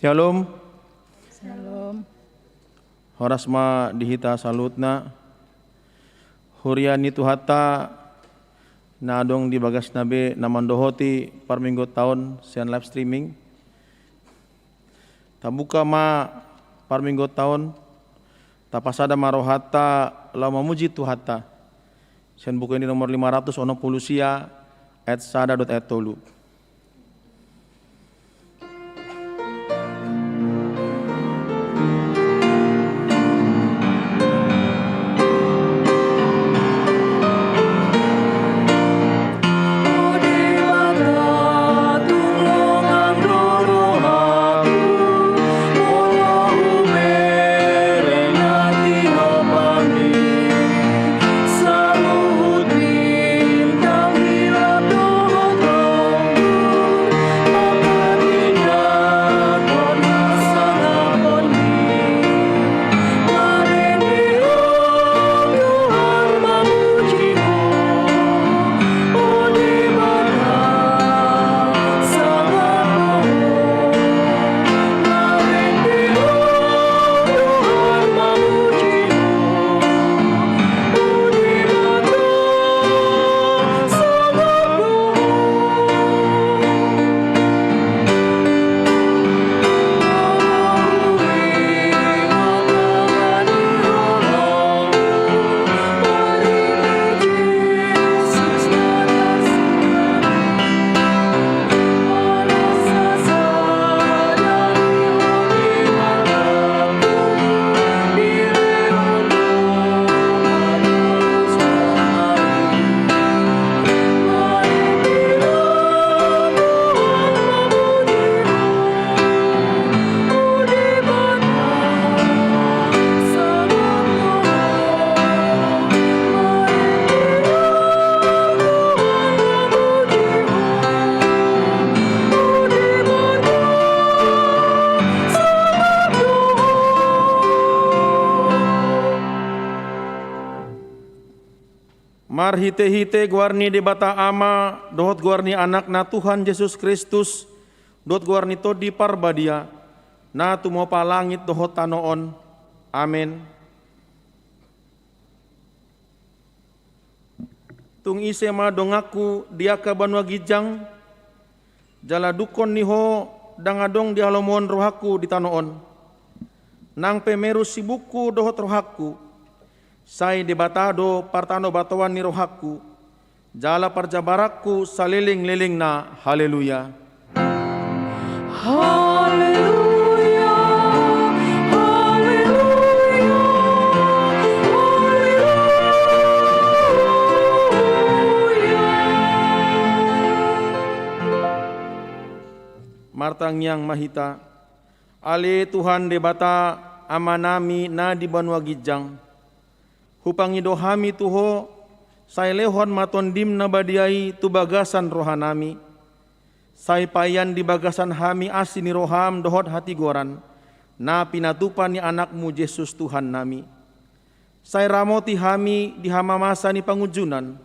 Shalom. Shalom. Horasma dihita salutna. Huriani tuhata nadong di bagas nabe namandohoti parminggu tahun sian live streaming. Tabuka ma parminggu tahun tapasada marohata lau mamuji tuhata. Sian buku ini nomor 560 sia @sada.tolu. Mar hite-hite guarni debata ama, dohot guarni anak na Tuhan Yesus Kristus, dohot guarni todi parbadia, na tumo palangit dohot tanoon. Amin. Tung ise ma dongaku dia ka banua gijang, jala dukon niho dangadong di halomon rohaku di tanoon. Nang pemeru sibuku dohot rohaku, sai debatado partano batawan ni rohaku, jala parjabarakku saliling-liling na. Haleluya. Haleluya. Haleluya. Haleluya. Martang yang mahita, ale Tuhan debata amanami na di banua gijang, hupangi dohami tuho, sai lehon matondim na badiai tu bagasan rohanami, sai payan di bagasan hami asini roham dohot hati goran, na pinatupan ni anakmu Yesus Tuhan nami. Sai ramoti hami di hama masa ni pangujunan,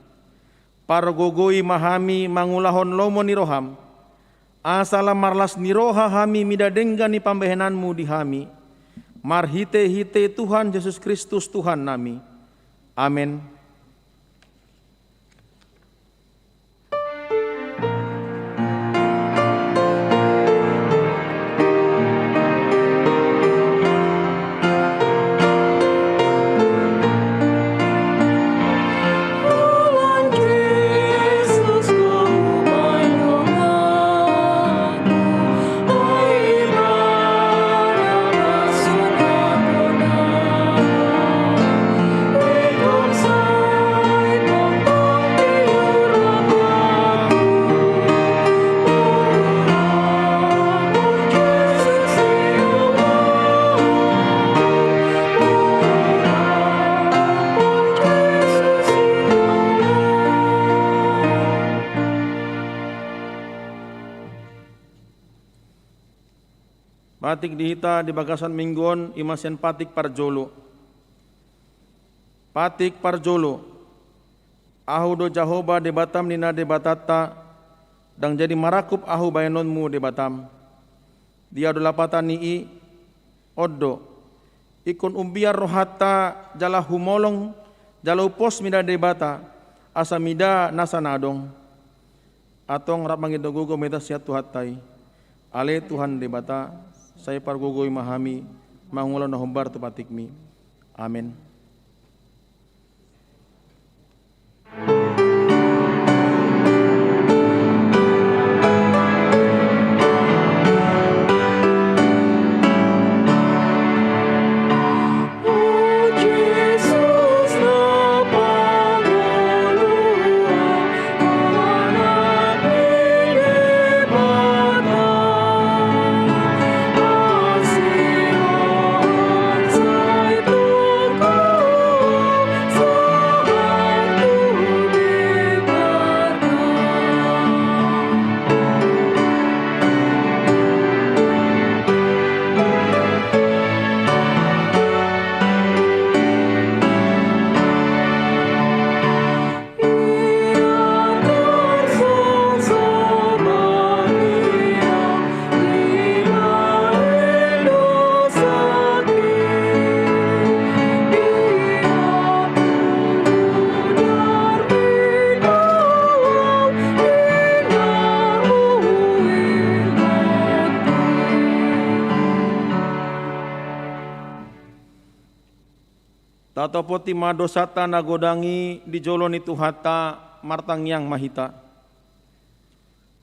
pargogoi mahami mangulahon lomo ni roham, asala marlas ni roha hami midadengga ni pambehenanmu di hami, marhite-hite Tuhan Yesus Kristus Tuhan nami. Amin. Patik dihita di bagasan mingguon imasen patik parjolo. Patik parjolo. Ahu do Jahoba de batam nina de batata, dang jadi marakup ahu bayanonmu de batam. dia dolapatan nii oddo ikon umbiar rohata jala humolong jala upos mida debata asamida nasanadong atong rap mangidogugo meta siat tuhatai ale Tuhan debata saya pargugoi mahami mangulon na humbar tupatikmi amin. Tatopoti madosata nagodangi di joloni tuhata martang yang mahita.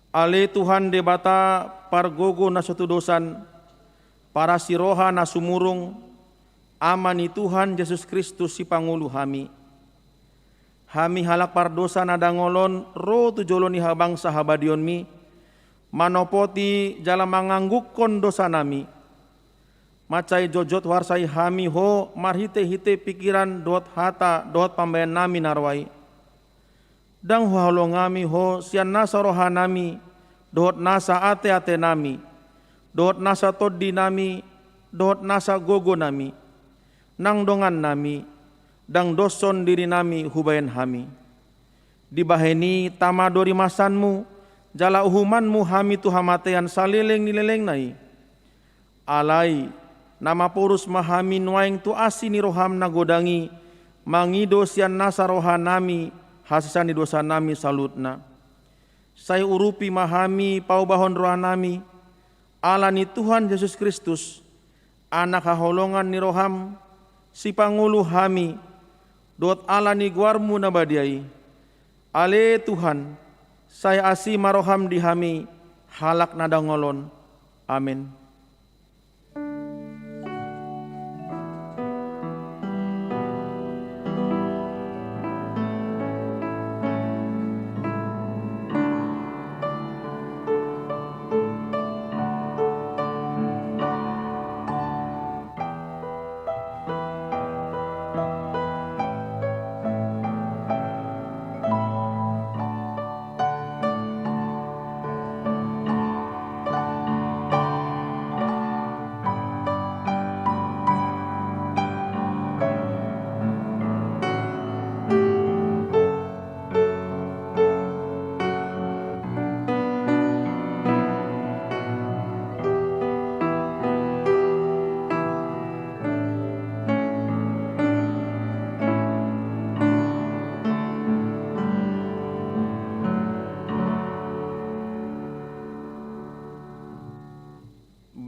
Ale Tuhan debata pargogo na suatu dosan para siroha na sumurung amani Tuhan Yesus Kristus si pangulu hami. Hami halak pardosa na dangolon ro tu joloni habang sahabadion mi manopoti jala manganggukon dosa nami. Macai jojot warsai hami ho marhite-hite pikiran dot hata dot pambayan nami narwai. Dang halo ngami ho sian nasa roha nami dot nasa ate-ate nami dot nasa toddi nami dot nasa gogo nami nang dongan nami dang doson diri nami hubayan hami. Dibaheni tamadori masanmu jala uhumanmu hami tu hamatean saleleng nileleng nai. Alai nama purus mahami nuaing tu asini roham nagodangi mangido sian nasa roha nami hasisani dosa nami salutna. Saya urupi mahami paubahon roha nami alani Tuhan Yesus Kristus anak haholongan ni roham si pangulu hami dot alani guarmu nabadiai. Ale Tuhan saya asi maroham di hami halak nadangolon. Amin.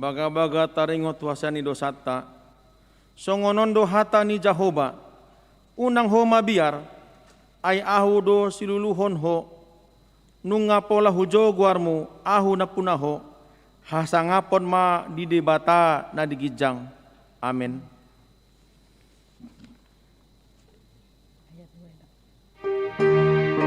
Baga-baga taringot wasani dosata songonondo hata ni Jahoba unang ho mabiar ay ahu do siluluhon ho nunga pola hujo guarmu ahu na punaho hasangapon ma di debata na digijang. Amin. Tuhan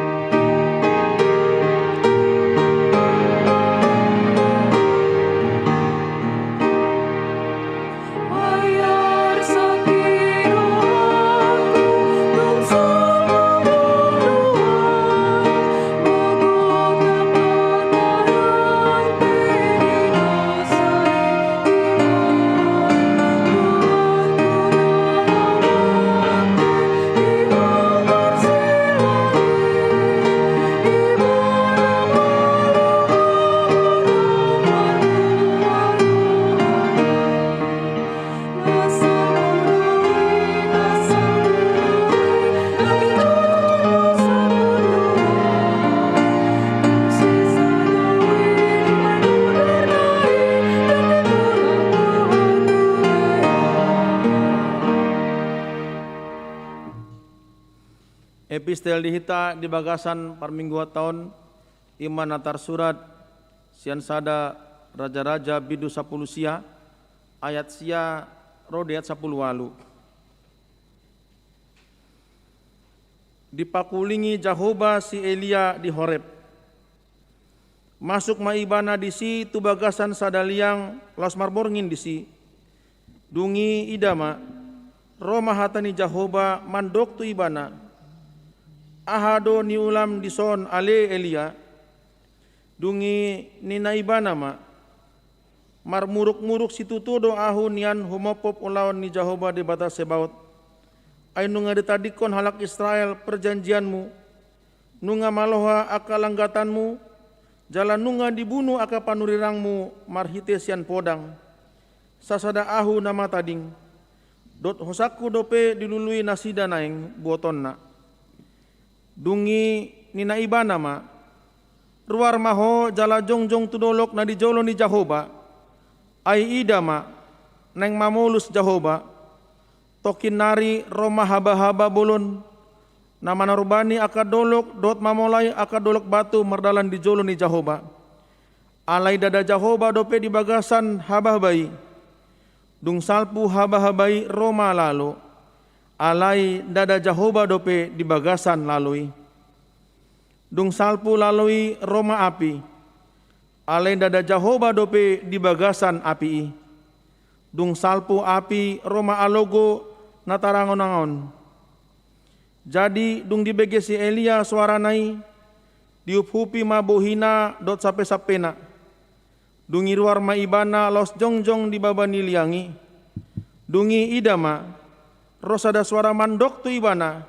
Epistel dihita di bagasan parminggu tahun iman natar surat sian sada raja-raja bidu 10 sia ayat sia rodeat 10 walu. Dipakulingi Jehovah si Elia di Horeb. Masuk maibana di si tu bagasan sadaliang los marborngin di si. Dungi idama Roma hatani Jehovah mandok tu ibana. Ahado ni ulam di son ale Elia. Dungi nina ibana ma. Marmuruk-muruk situ todo ahun yan humopop ulawan ni Jehovah di batas sebaut. Ay nunga ditadikon halak Israel perjanjianmu, nunga maloha aka langgatanmu, jalan nunga dibunuh aka panurirangmu marhite sian podang, sasada ahu nama tading, dot hosaku dope dilului nasida naeng buotonna. Dungi nina ibana ma, ruar maho jala jongjong tudolok na dijolo ni Jehovah, ay idama neng mamulus Jehovah, tokin nari Roma haba-haba bolon nama narubani akadolok dot mamolai akadolok batu merdalan di jolo ni Jehovah. Alai dada Jehovah dope di bagasan haba-habai. Dung salpu haba-habai Roma lalu. Alai dada Jehovah dope di bagasan lalui. Dung salpu lalui Roma api. Alai dada Jehovah dope di bagasan api. Dung salpu api Roma alogo natarangon-angon. Jadi dung dibege si Elia suaranai diuphupi mabohina dot sape-sapena. Dungi ruar maibana los jongjong di babani liangi. Dungi idama rosada suara mandok tu ibana.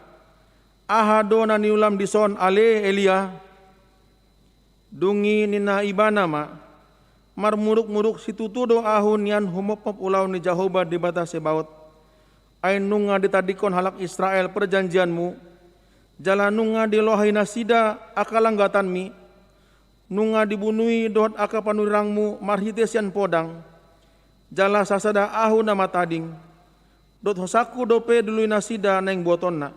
Ahado na niulam dison ale Elia. Dungi nina ibana ma marmuruk-muruk situtudo ahun yan humopop ulau ni Jehovah di batas sebaut. Ay nunga ditadikon halak Israel perjanjianmu, jala nunga dilohai nasida akalanggatan mi, nunga dibunuhi dot aka panurirangmu marhitesian podang, jala sasada ahu nama tading, dot hosaku dope dului nasida neng botonna.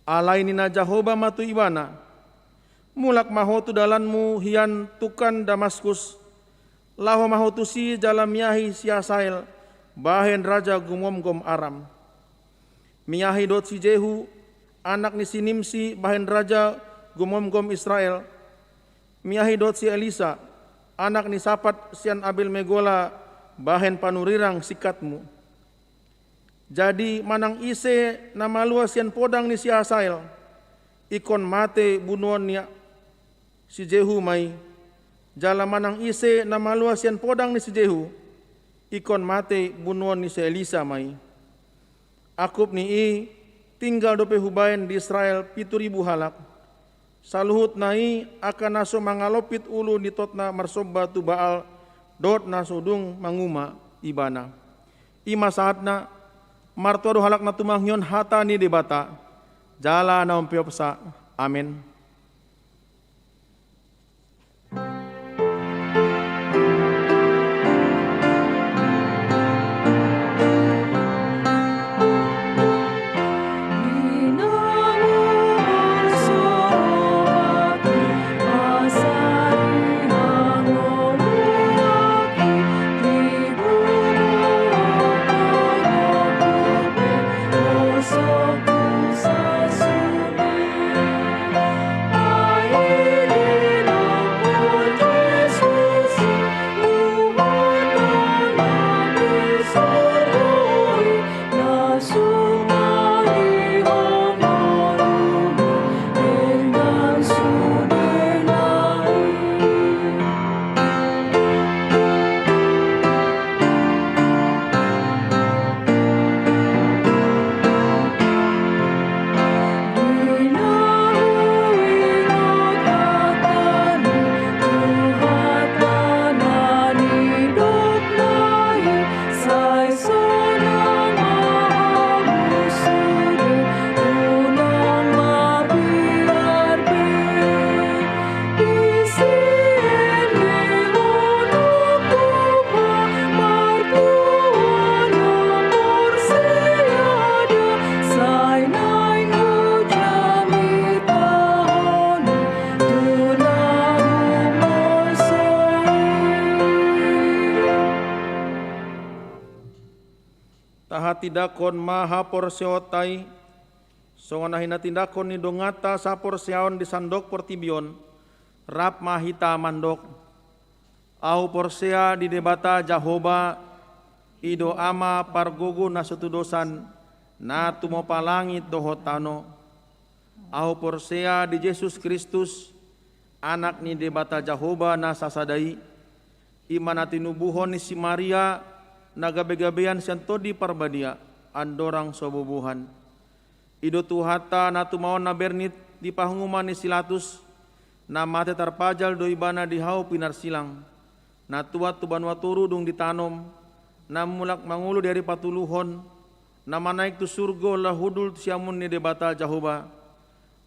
Alai nina Jehovah matu ibana, mulak mahotu dalanmu hian tukan Damaskus, laho mahotu si jala miahi siasail, bahen raja gumom-gom Aram. Miyahi dot si Jehu, anak ni si Nimsi, bahen raja gumom-gom Israel. Miyahi dot si Elisa, anak ni Sapat sian Abel Megola, bahen panurirang sikatmu. Jadi manang ise nama luas sian podang ni si Asael, ikon mate bunuan ni si Jehu mai. Jala manang ise nama luas sian podang ni si Jehu, ikon mate bunuan ni si Elisa mai. Akub ni tinggal dope hubain di Israel 7.000 halak. Saluhut nai akan naso mangalopit ulu di totna marsoba tu Baal dot nasudung manguma ibana. Ima saatna martodo halak na tumangyon hata ni debata. Jala na umpiopsa. Amin. matidakon maha porseotai, songana tindakon ni dongata sa porseaon di sandok portibion, rap mahita mandok, au porsea di debata Jahoba, ido ama pargogo na sutudosan, na tumopalangit dohotano, au porsea di Yesus Kristus, anak ni debata Jahoba na sasadai, iman tinubuhon ni si Maria, nagabe-gabean sianto di parbadia, andorang sobubuhan. Ido tuhata na tumaon na bernit di pahunguman ni Silatus, na mate tarpajal do ibana di hau pinar silang, na tuat tuban waturu dung ditanom, na mulak mangulu dari patuluhon, na manaik tu surgo lah hudul siamun ni debata Jahoba,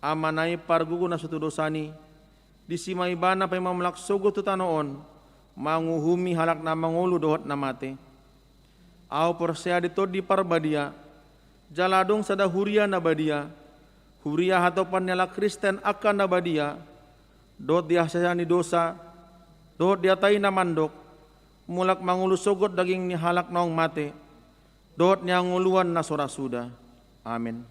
amanai pargugu na sutudosani, di simai bana pa mamlak sogo tu tanoon, manguhumi halak na mangulu dohot na mate. Au porsea dito di parbadia, jaladong sada huria na badia, huria hatopan nila Kristen akan na badia, dot diasayani dosa, dot diatai na mandok, mulak mangulu sogot daging ni halak naong mate, dot niya nguluan na sorasuda. Amin.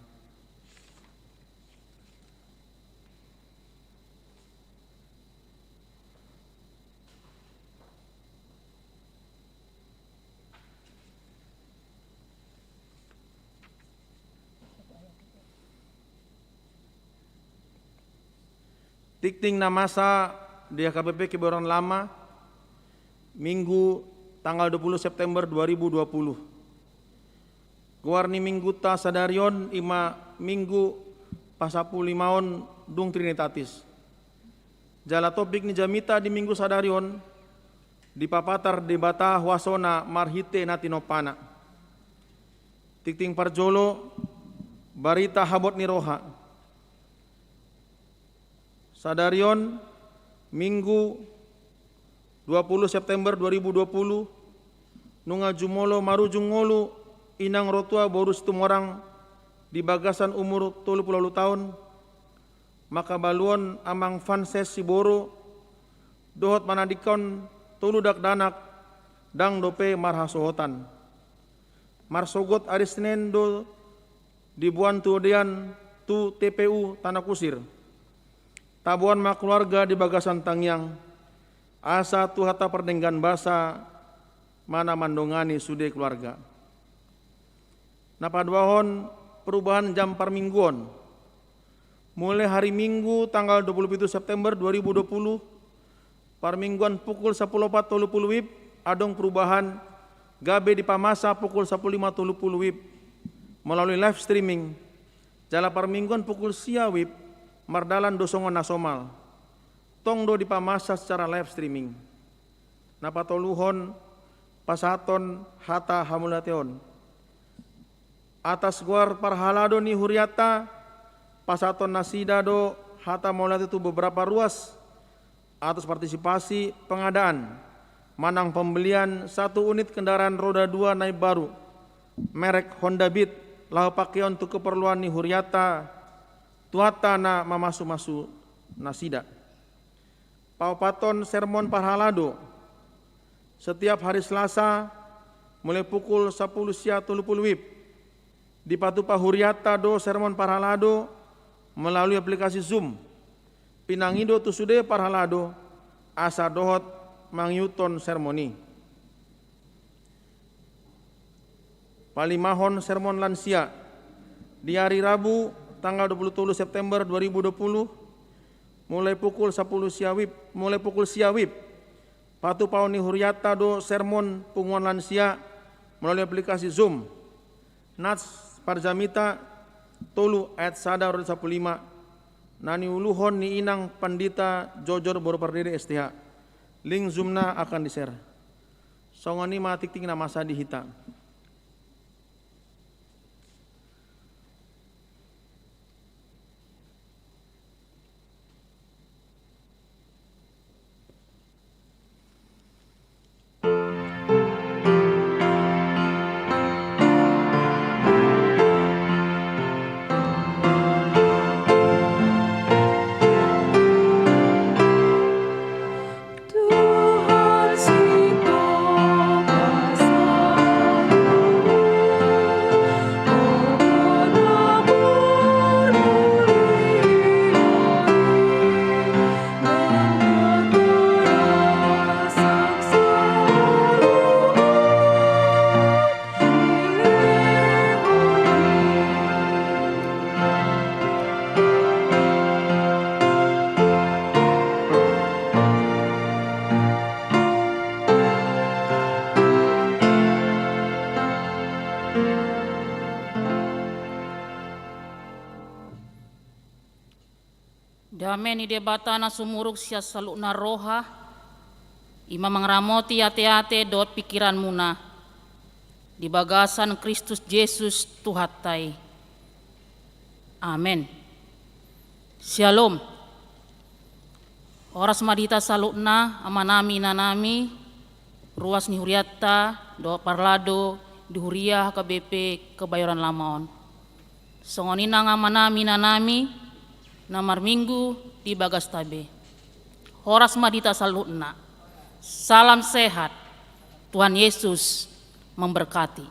Tikting na masa di KPP Kebayoran Lama, Minggu tanggal 20 September 2020. Guarni minggu ta sadarion ima minggu pasapulimaon dung Trinitatis. Jala topik ni jamita di minggu sadarion di papatar debata wasona marhite natinopana. Tikting parjolo barita habot ni roha. Sadarion Minggu 20 September 2020 nunga jumolo marujung ngolu inang rotua borus tumorang di bagasan umur 30 tahun, maka baluon amang fanses si boro dohot manadikon tuludak danak dang dope marhasohotan marsogot arisnen do dibuan tuodian tu TPU Tanah Kusir. Tabuan mak keluarga di bagasan tangyang, asa tu hata perdenggan basa, mana mandongani sude keluarga. Napaduahon perubahan jam parmingguon, mulai hari Minggu tanggal 27 September 2020, parmingguan pukul 10.40 WIB, adong perubahan gabe di pamasa pukul 10.50 WIB, melalui live streaming, jala parmingguan pukul sia WIB, mardalan dosongon nasomal, tong do di pamasa secara live streaming. Napatoluhon pasaton hata hamulateon. Atas guar parhalado ni huriata, pasaton nasida do hata maulat itu beberapa ruas atas partisipasi pengadaan manang pembelian 1 unit kendaraan roda 2 naik baru merek Honda Beat lau pakai untuk keperluan ni huriata tuata na mamasu-masu nasida. Paupaton sermon parhalado setiap hari Selasa mulai pukul 10.30 WIB di Patupa Huriata do sermon parhalado melalui aplikasi Zoom. Pinangido tu sude parhalado asa dohot mangyuton sermoni. Palimahon sermon lansia di hari Rabu tanggal 27 September 2020 mulai pukul 10 siawib Patu Pauni Huriata do sermon punguan lansia melalui aplikasi Zoom. Nats parjamita tolu ayat sada rod 15 nani uluhon ni inang pandita jojor baru pardiri STH. Link Zoomna akan di-share. Songoni matik-tik na masa dihita. Tuhan si Bapa Dameni debatana sumuruk sia salukna roha, ima mangramoti ate-ate dot pikiran muna, di bagasan Kristus Yesus Tuhatai. Amin. Shalom. Oras madita salukna amanami nanami, ruas ni huriatta do parlado di huriah ke BP kebayoran lamaon. Songonina ngamanami nanami, namar minggu di bagas tabe. Horas madita salutna. Salam sehat. Tuhan Yesus memberkati.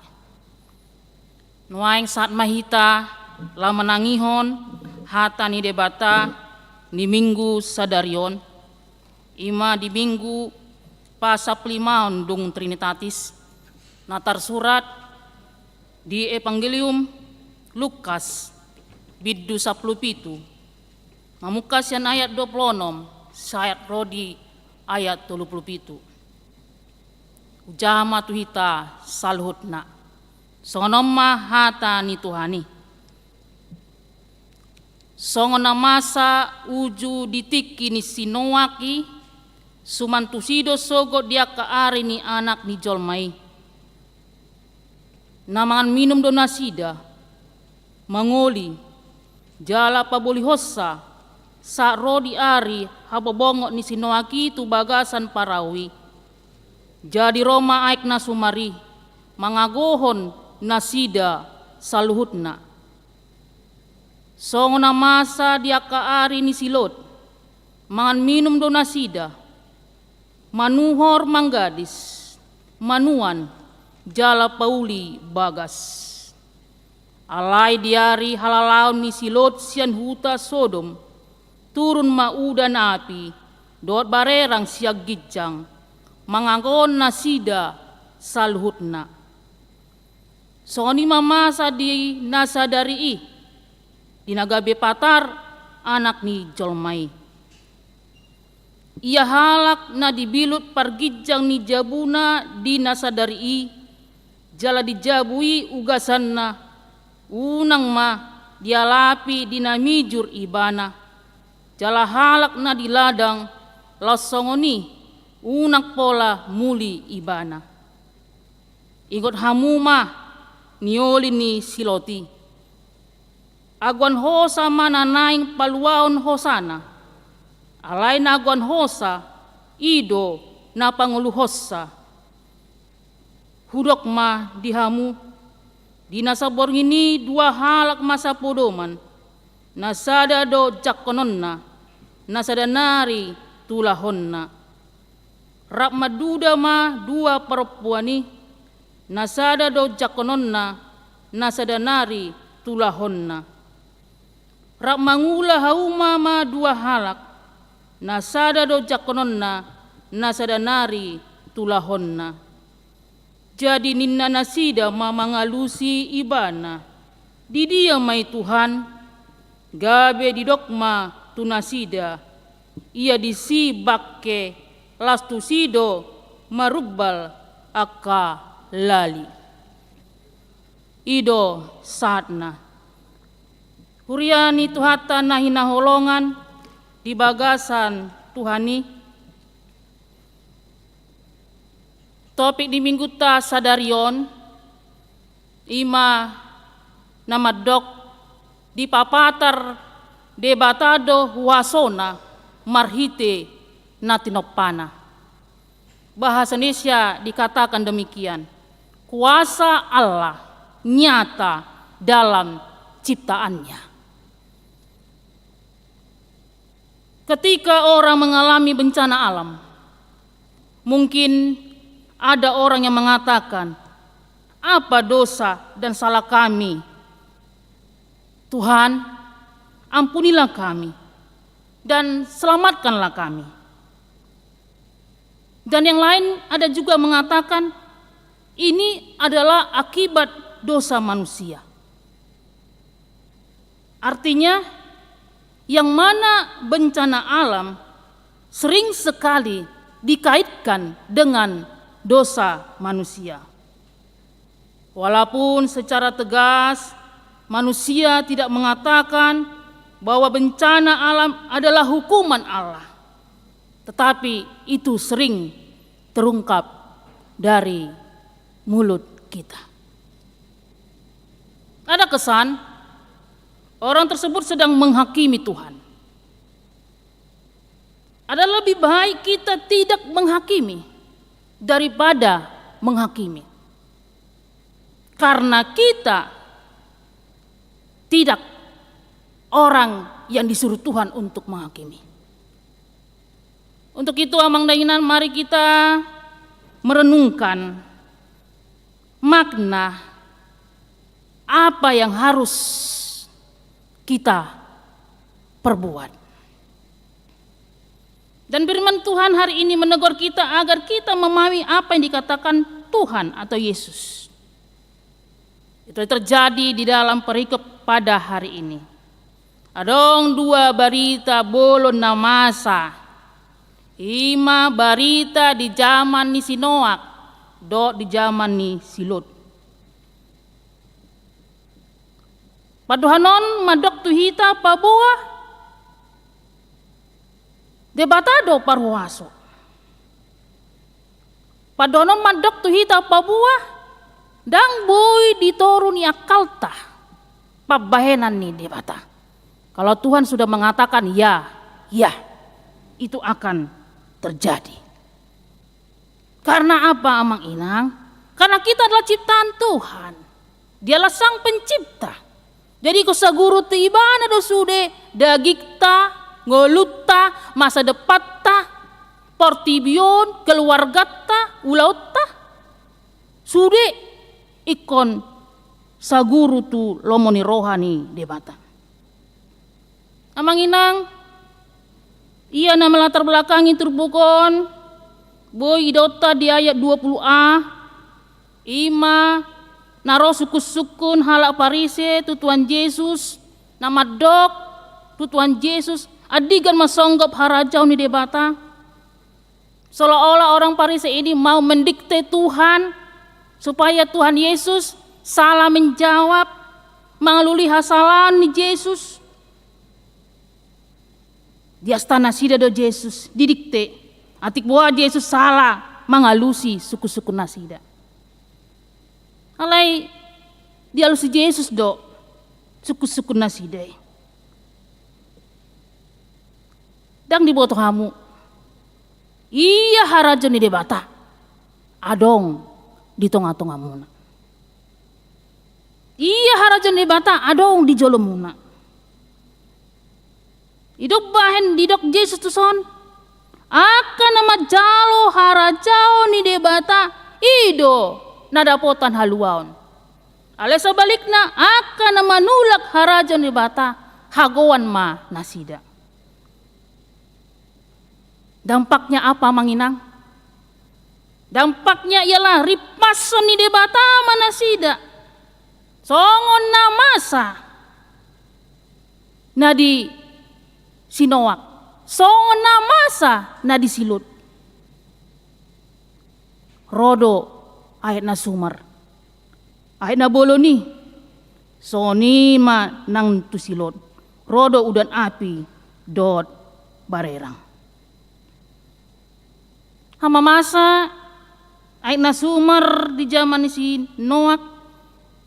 Nuaing saat mahita la menangihon hata ni debata ni minggu sadarion. Ima di minggu pasaplimaon dung Trinitatis. Natar surat di Evangelium Lukas biddu 17. Mamukas yan ayat 26, sayat rodi ayat 37. Ujama tuhita salhutna, songonoma hata ni Tuhani. Songona masa uju ditiki ni sinowaki, sumantusido sogot dia kaari ni anak ni jolmai. Namangan minum donasida, mangoli, jala paboli hossa, sa rodi ari habobongo ni sinoaki tu bagasan parawi. Jadi Roma aik na sumari, mangagohon nasida saluhutna. Songona masa dia kaari ni silot, mangan minum do nasida, manuhor manggadis, manuan jala pauli bagas. Alai diari halalaun ni silot sian huta Sodom, turun maudan api, dot barerang siag gijang, mangangon nasida salhutna. Soni mamasa di nasadari dinagabe patar anak ni jolmai. Ia halak na dibilut pargijang ni jabuna di nasadari jala dijabui ugasanna, unang ma dialapi dinamijur ibana. Jala halak na di ladang lasongoni unak pola muli ibana. Igot hamuma nioli ni siloti. Aguan hosa mana naing paluaon hosana. Alay na aguan hosa ido na pangulu hosa. Hudok ma dihamu. Dinasabor ini dua halak masa podoman. Nasada do jakononna. Nasada nari tulahonna. Rap maduda ma dua perempuani. Nasada do jakononna. Nasada nari tulahonna. Rap mangula hauma ma dua halak. Nasada do jakononna. Nasada nari tulahonna. Jadi ninna nasida ma mangalusi ibana. Di dia mai Tuhan. Gabe di dokma tunasida, ia disi bakke lastusido marubbal akka lali. Ido saatna. Huriani tuhata nahina holongan di bagasan Tuhani. Topik di minggu ta sadarion ima nama dok di papatar debatado wasona marhite natinopana. Bahasa Indonesia dikatakan demikian. Kuasa Allah nyata dalam ciptaannya. Ketika orang mengalami bencana alam, mungkin ada orang yang mengatakan, apa dosa dan salah kami? Tuhan, ampunilah kami dan selamatkanlah kami. Dan yang lain ada juga mengatakan, ini adalah akibat dosa manusia. Artinya, yang mana bencana alam sering sekali dikaitkan dengan dosa manusia. Walaupun secara tegas manusia tidak mengatakan bahwa bencana alam adalah hukuman Allah. Tetapi itu sering terungkap dari mulut kita. Ada kesan orang tersebut sedang menghakimi Tuhan. Ada lebih baik kita tidak menghakimi daripada menghakimi. Karena kita tidak orang yang disuruh Tuhan untuk menghakimi. Untuk itu amang dainan, mari kita merenungkan makna apa yang harus kita perbuat. Dan firman Tuhan hari ini menegur kita agar kita memahami apa yang dikatakan Tuhan atau Yesus. Itu terjadi di dalam perikop pada hari ini. Adong dua barita bolon na masa. Ima barita di zaman ni si Noak, do di zaman ni si Lot. Paduhanon madok tuhita pabuah. Debatado parwaso. Padonon madok tuhita pabuah. Dang boy ditoru ni akalta. Pabahenan ni debata. Kalau Tuhan sudah mengatakan ya, itu akan terjadi. Karena apa amang inang? Karena kita adalah ciptaan Tuhan. Dialah sang pencipta. Jadi kusaguru tibana do sude dagikta, ngolutta, masa depatta, portibion, keluargata, ulauta. Sude ikon saguru tu lomoni rohani debata. Amang inang, ia na melatar belakangi turbukon, boy idota di ayat 20a, ima, naro sukun halak parise tu Tuhan Yesus, nama dok tu Tuhan Yesus, adigan masonggop harajau ni debata. Seolah-olah orang parise ini mau mendikte Tuhan, supaya Tuhan Yesus salah menjawab, mengaluli hasalan ni Yesus. Di astana sida do Yesus didikte atik bahwa Yesus salah mengalusi suku-suku nasida. Alai dialusi Yesus do suku-suku nasida. Dang di boto kamu. Iya harajo ni debata. Adong di tonga-tonga muna. Iya harajo ni debata adong di jolo muna. Idok bahen didok Yesus tuson. Akan nama jalo harajao ni debata ido nadapotan haluaon. Ale sebaliknya akan nama nulak harajao ni debata hagowan ma nasida. Dampaknya apa manginang? Dampaknya ialah ripason ni debata manasida. Songon na masa. Nadi si Noak, songon na masa na disilut. Rodo ayat na sumar. Ayat na boloni. Soni ma nang tusilot. Rodo udan api dot barerang. Hama masa ayat na sumar di zaman si Noak.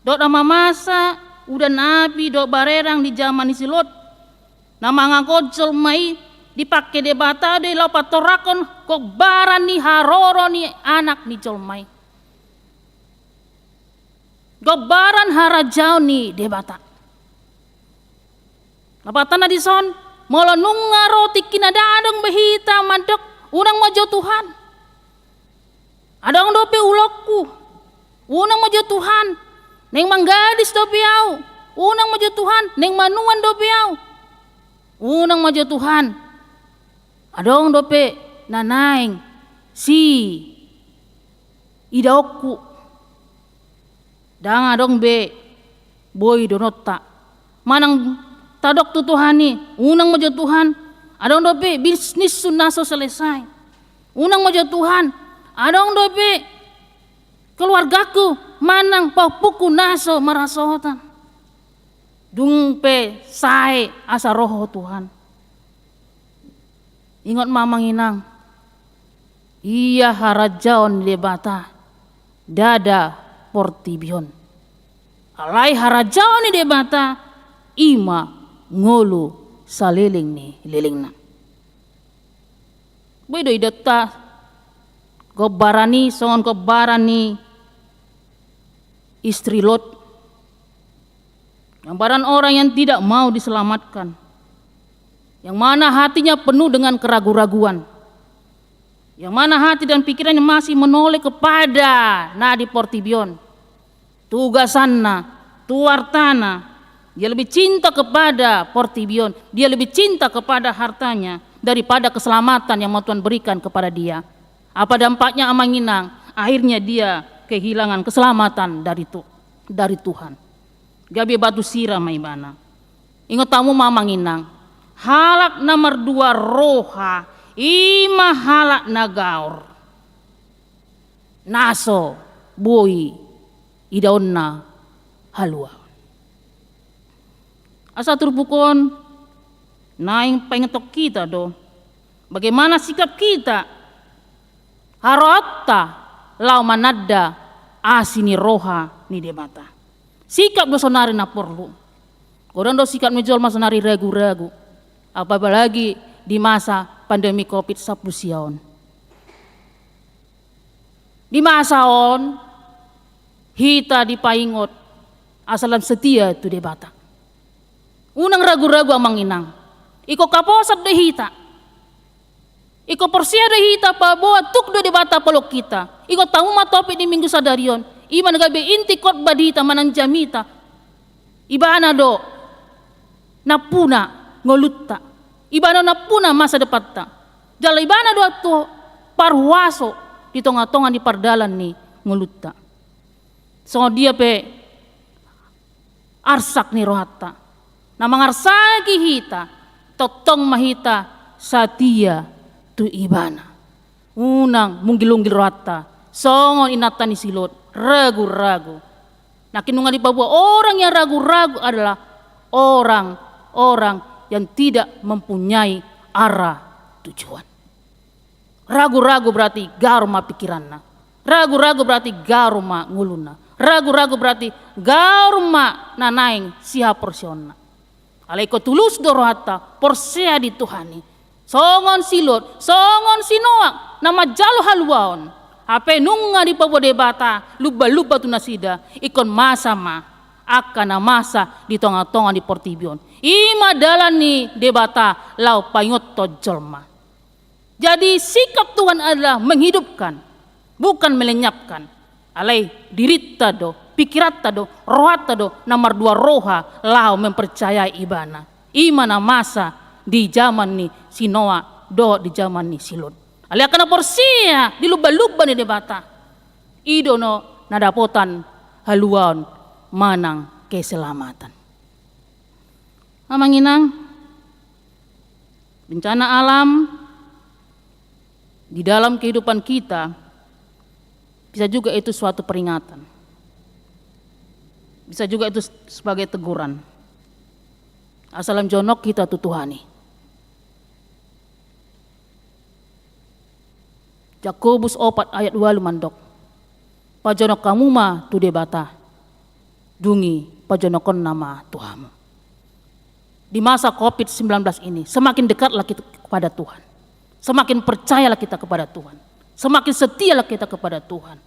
Dot hama masa udan api dot barerang di zaman si Lot. Nama ngakojol mai dipakai debata de lapatorakon kok baran ni haroro ni anak ni jolmai. Gobaran harajau ni debata. Lapatan na dison molo nunga roti kinadadong behita mandok unang majo Tuhan. Adang dope ulokku. Unang majo Tuhan. Neng manggadis dope au. Unang majo Tuhan neng manuan dope au. Unang majo Tuhan. Adong dope nanaing si idaokku. Dang adong be boy donota. Manang tadok tu Tuhani. Unang majo Tuhan. Adong dope bisnis sunaso selesai. Unang majo Tuhan. Adong dope keluargaku manang papuku naso marasotan. Dungpe sae asa roho Tuhan. Ingat mamang inang. Iya harajaon debata. Dada portibion. Alai harajaon debata. Ima ngolu saliling ni lilingna. Bedo idata. Kebarani songon kebarani. Istri Lot. Gambaran orang yang tidak mau diselamatkan. Yang mana hatinya penuh dengan keraguan-raguan. Yang mana hati dan pikirannya masih menoleh kepada Nadi Portibion. Tugasanna, tuartana. Dia lebih cinta kepada Portibion. Dia lebih cinta kepada hartanya daripada keselamatan yang mau Tuhan berikan kepada dia. Apa dampaknya Amanginang? Akhirnya dia kehilangan keselamatan dari Tuhan. Gabi batu sirah maibana. Ingat tamu Mamanginang. Halak nomor 2 roha. Ima halak nagaur. Naso boi idaonna halua. Asa turbukon naing pengetok kita do. Bagaimana sikap kita? Harotta lau manadda asini roha ni debata. Sikap do sonari na perlu. Kodon do sikap menjual masonari ragu-ragu. Apalagi di masa pandemi COVID-19. Di masa on hita dipaingot asalan setia tu debata. Unang ragu-ragu amang inang. Iko kaposat de hita. Iko persia de hita pa boa tuk do debata pelok kita. Iko tamu matopi di minggu sadarion. Iman gabe inti kot badita manang jamita. Ibana do napuna ngolutta. Ibana napuna masa depatta. Jala ibana do to parwaso di tonga-tonga di pardalan ni ngolutta. So dia pe arsak ni rohatta. Na mangarsaki hita totong mahita satia tu ibana. Unang munggilunggil rohatta. Songon inatan ni silot. Ragu-ragu. Nah kinungan di Papua orang yang ragu-ragu adalah orang yang tidak mempunyai arah tujuan. Ragu-ragu berarti garuma pikiranna. Ragu-ragu berarti garuma nguluna. Ragu-ragu berarti garuma nanaing siha porsionna. Alaiko tulus dorohata porsea di Tuhani. Songon silot, songon sinoak nama jalo haluaon. Ape nunga di Papua debata luba-luba tu nasida ikon masa akan masa di tonga-tonga di Portibion. Ima dalan ni debata lau payot tojolma. Jadi sikap Tuhan adalah menghidupkan, bukan melenyapkan. Alai dirita do, pikirata do, rohata do, nomor 2 roha lau mempercayai ibana. Ima na masa di zaman ni Sinoa do di zaman ni Silot. Alia kana porsia di luba-luba ni debata. Idono nadapotan haluan manang keselamatan. Amanginang bencana alam di dalam kehidupan kita bisa juga itu suatu peringatan. Bisa juga itu sebagai teguran. Asalam jonok kita tutuhani. Yakobus 4 ayat 2 mandok. Pajonok kamu ma tu debata. Dungi pajonokon nama Tuhamu. Di masa COVID-19 ini semakin dekatlah kita kepada Tuhan. Semakin percayalah kita kepada Tuhan. Semakin setialah kita kepada Tuhan.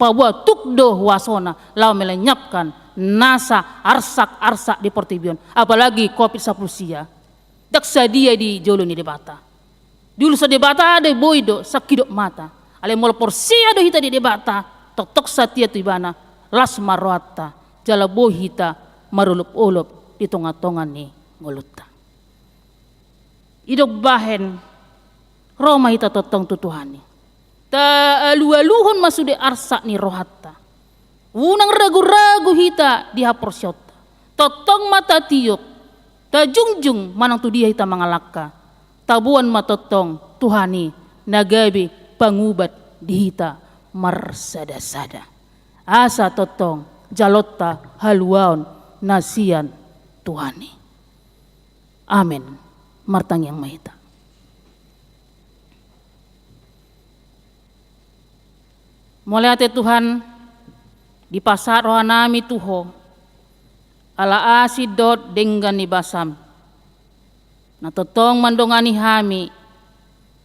Bahwa tukdo wasona lau melenyapkan nasa arsak di Portibion. Apalagi COVID-19. Daksa dia di jolo ni debata. Dulu sa debata ada boido sakidok mata. Ale mol porsia do hita di debata. Tok satia tu ibana. Las marwata. Jala bohita marulup-ulup di tonga-tongan ni ngolutta. Idok bahen Roma hita totong tutuhani. Ta alu-aluhon masude arsak ni rohatta. Unang ragu-ragu hita di haporsyota. Totong mata tiok. Ta jungjung manang tu dia hita mangalaka. Tabuan matotong Tuhani nagabi pangubat dihita marsada-sada. Asa totong jalotta haluaon nasian Tuhani. Amin. Martang yang mahita. Mulai ate Tuhan di pasar rohanami tuho ala asidot dengan ni basam natotong mandongani hami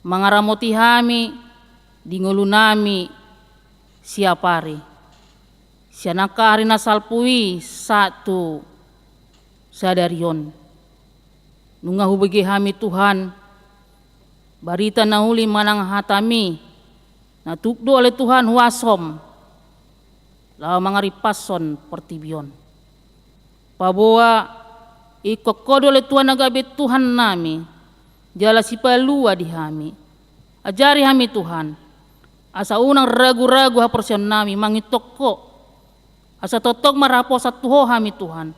mangaramoti hami dingulunami siapari sianaka hari nasalpui satu sadarion nunga hubagi hami Tuhan barita nahuli manang hatami natukdo oleh Tuhan huasom lao mangaripason pertibion paboa ikokodo oleh Tuhan agabe Tuhan nami jala sipalua di hami ajari hami Tuhan asa unang ragu-ragu haporsion nami mangitoko asa totok marapo sa tuho hami Tuhan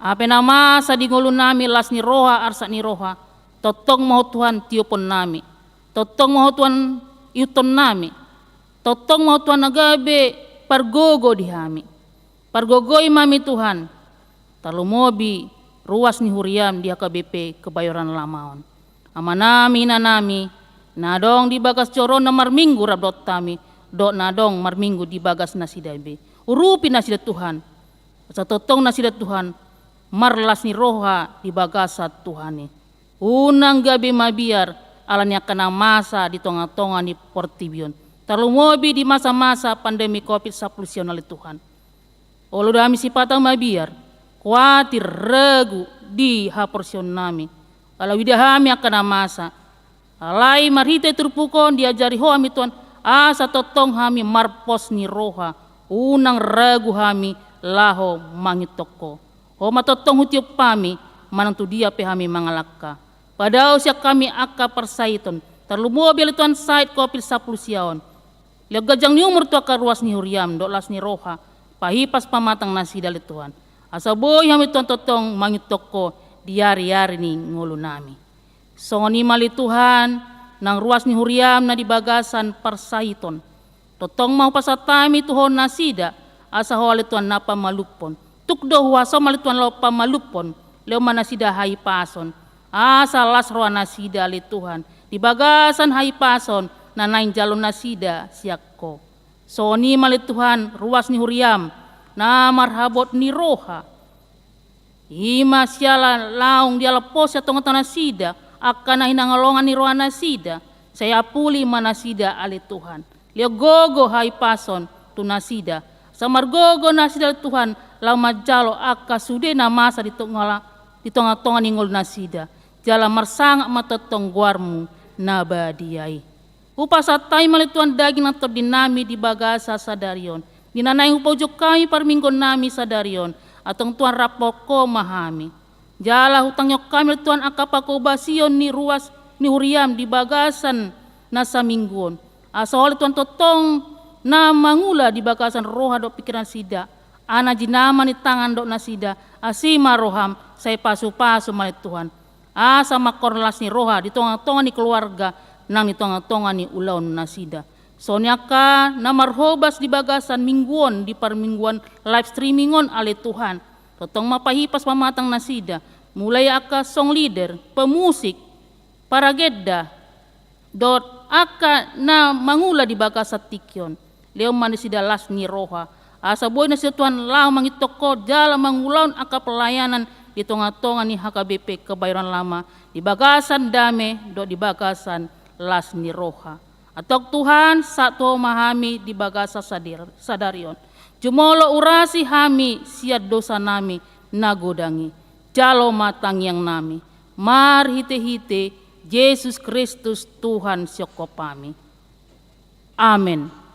ape nama sa dingulu nami las ni roha arsa ni roha totok mau Tuhan tiupon nami totok mau Tuhan iuton nami totok mau Tuhan agabe pargogo di hami pargogo imami Tuhan talumobi ruas ni huriam di HKBP Kebayoran Lamaon amanami nanami nadong di bagas coron na marminggu rabdot tami dok nadong marminggu di bagas nasida be urupi nasida Tuhan sa totong nasida Tuhan marlas ni roha di bagasat Tuhani unang gabi mabiar alanya kena masa di tonga-tonga ni portibion talumobi di masa-masa pandemi COVID-19 oleh Tuhan olo dami sipatang mabiar kuatir regu di haporsion nami ala widahami akan masa alai marhite turpukon diajari ho hami Tuhan asa totong hami marpos ni roha unang regu hami laho mangitoko ho matotong hutiup pami manang tu dia pe hami mangalaka padahal siya kami aka persaiton terlumobil Tuhan sait COVID-19 siaon lihat gajang ni umur tua karuas ni huriam dolas ni roha pahipas pamatang nasi dali Tuhan asa boy hami Tuhan totong mangitoko diari-ari ni ngulu nami songoni mali Tuhan nang ruas ni huriam na di bagasan persaiton totong mau pasatami tuhon nasida asa hole Tuhan napa malupon tukdo huaso mali Tuhan lopa malupon leo manasida hai pason asa las roa nasida li Tuhan di bagasan hai pason nanain jalon nasida siakko soni mali Tuhan ruas ni huriam na marhabot ni roha ima siala laung dia lepos ya tonga nasida akan hinangalongan ni roha nasida saya puli manasida ali Tuhan leo gogo hai pason tu nasida samar gogo nasida Tuhan lau majalo aka sude na masa di tonga-tonga ningol nasida jala marsangak matetong guarmu nabadiai upasatay mali Tuhan daging na dinami di bagasa sadarion dinanay upojok kami parminggon nami sadarion atong Tuhan rapoko mahami jala hutang nyok kami Tuhan akapakobasion ni ruas ni huriam di bagasan nasa mingguon asal Tuhan totong na mangula di bagasan roha do pikiran sida ana jinama ni tangan do nasida asima roham saya pasu-pasu mali Tuhan asa makorlas ni roha di tonga-tonga ni keluarga nang ni tonga-tonga ni ulaon nasida sonyaka na marhobas di bagasan mingguon di parmingguan live streamingon ale Tuhan totong mapahipas pamatang nasida mulai aka song leader pemusik paragedda dot aka na mangula di bagasat tikyon leo manisida las ni roha asa boy na si Tuhan lao mangitoko jala mangulaon aka pelayanan di tonga-tonga ni HKBP Kebayoran Lama di bagasan dame do di bagasan las ni roha atok Tuhan satu mahami di bagasa sadarion jumolo urasi hami siat dosa nami nagodangi jalo matang yang nami mar hite-hite Yesus Kristus Tuhan syokopami amin.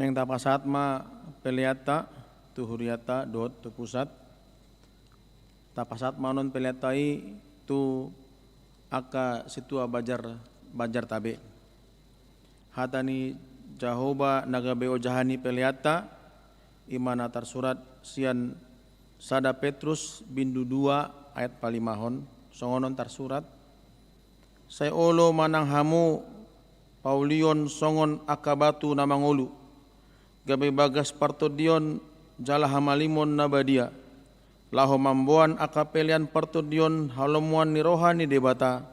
Neng tapasat ma peliata tuhuriata dot tu pusat tapasat manon peletai tu aka situa bajar tabe. Hatani Jahoba nagabeo jahani peleata imana tarsurat sian sada Petrus bindu 2 ayat palimahon songonon tarsurat saya olo manang hamu Paulion songon akabatu namangolu gabe bagas partodion jala hamalimon nabadia laho mamboan akapelian partodion halomuan ni rohani debata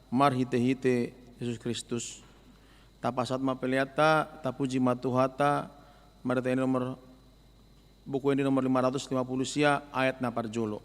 mar hite-hite Yesus Kristus tapasat mapeliata tapuji matuhata marita ini nomor buku ini nomor 550 sia ayat na parjolo.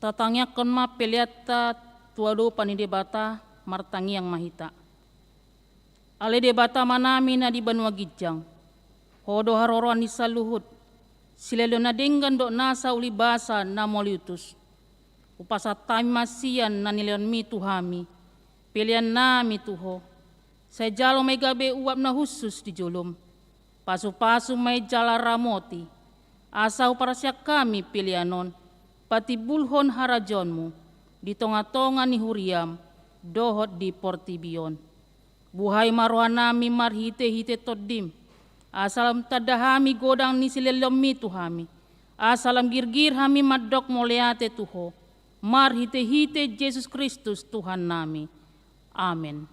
Tatangnya konma peliata tuado panidebata martangi yang mahita. Ale debata manami na di Banua Gijang. Hodo haroroan ni saluhut. Silelo na denggan do nasa uli basa na moliutus. Upasatami masian na nileon mi tuhami. Pilihan nami tuho. Saya jalo may gabe uap na husus di jolom. Pasu-pasu may jala ramoti. Asa para siya kami pilihanon. Pati bulhon harajonmu, di tonga-tonga ni Huriam, dohot di Portibion. Buhay maruhan nami marhite-hite toddim, asalam tadahami godang ni silelom mi tuhami, asalam girgir hami madok moleate tuho, marhite-hite Yesus Kristus Tuhan nami. Amen.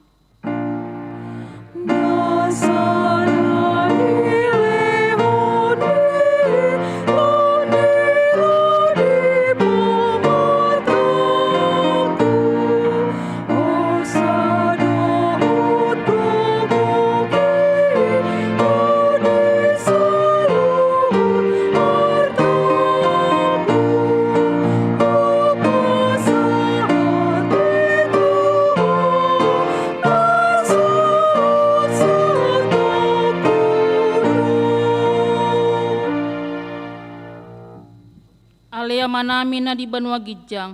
Alea manami na di Banua Gijang,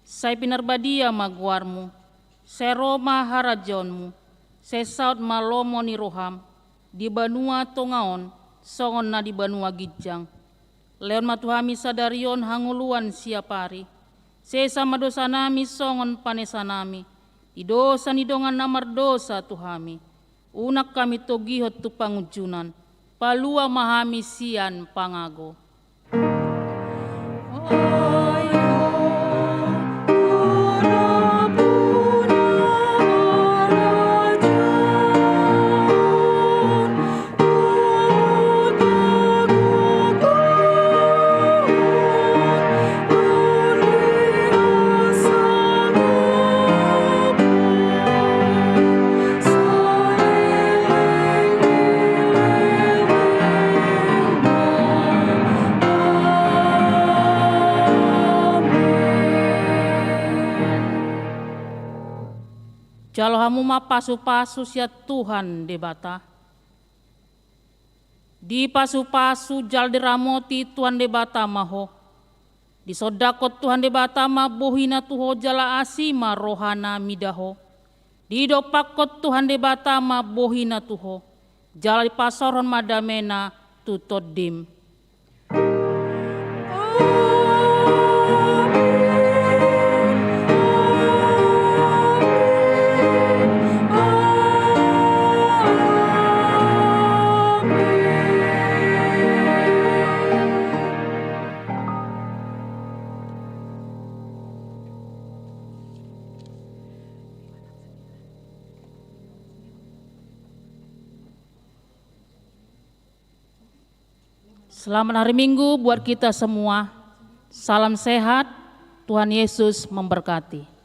say pinarbadia magwarmu, say Roma harajonmu, say saud malomo ni Roham, di Banua Tongaon, songon na di Banua Gijang. Leon matuhami sadarion hanguluan siapari, say sama dosa nami songon panesa nami, di dosa ni dongan namar dosa tuhami, unak kami togihot tu pangujunan, palua mahami sian pangago. Jalo hamu ma pasu-pasu sia Tuhan debata. Di pasu-pasu jal diramoti Tuhan debata maho. Di sodakot Tuhan debata ma bohina tuho jala asima rohana midaho. Di dopakot Tuhan debata ma bohina tuho. Jala di pasoron madamena tutodim. Selamat hari Minggu buat kita semua. Salam sehat, Tuhan Yesus memberkati.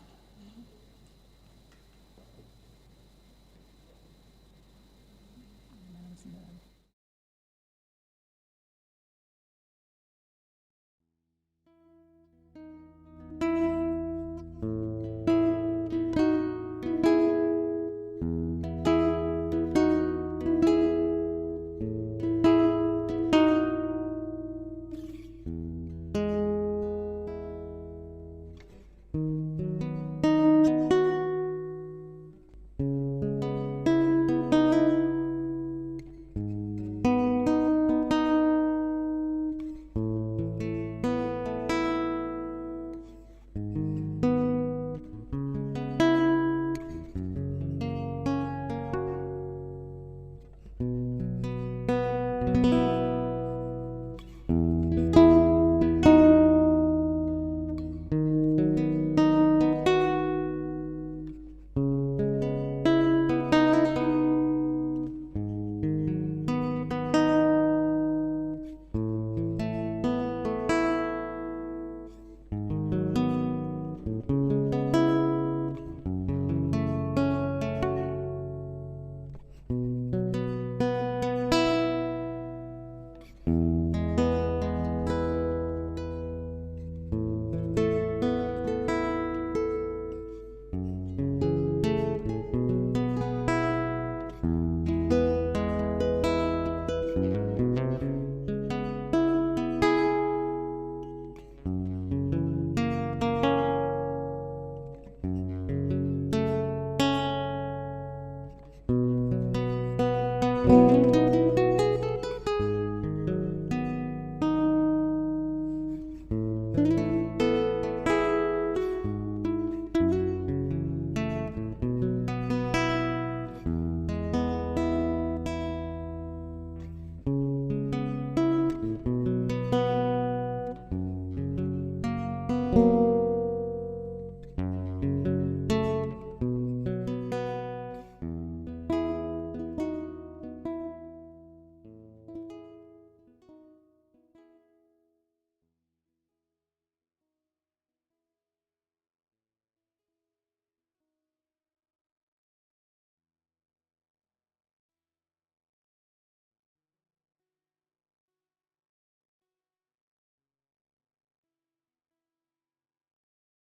Haleluya.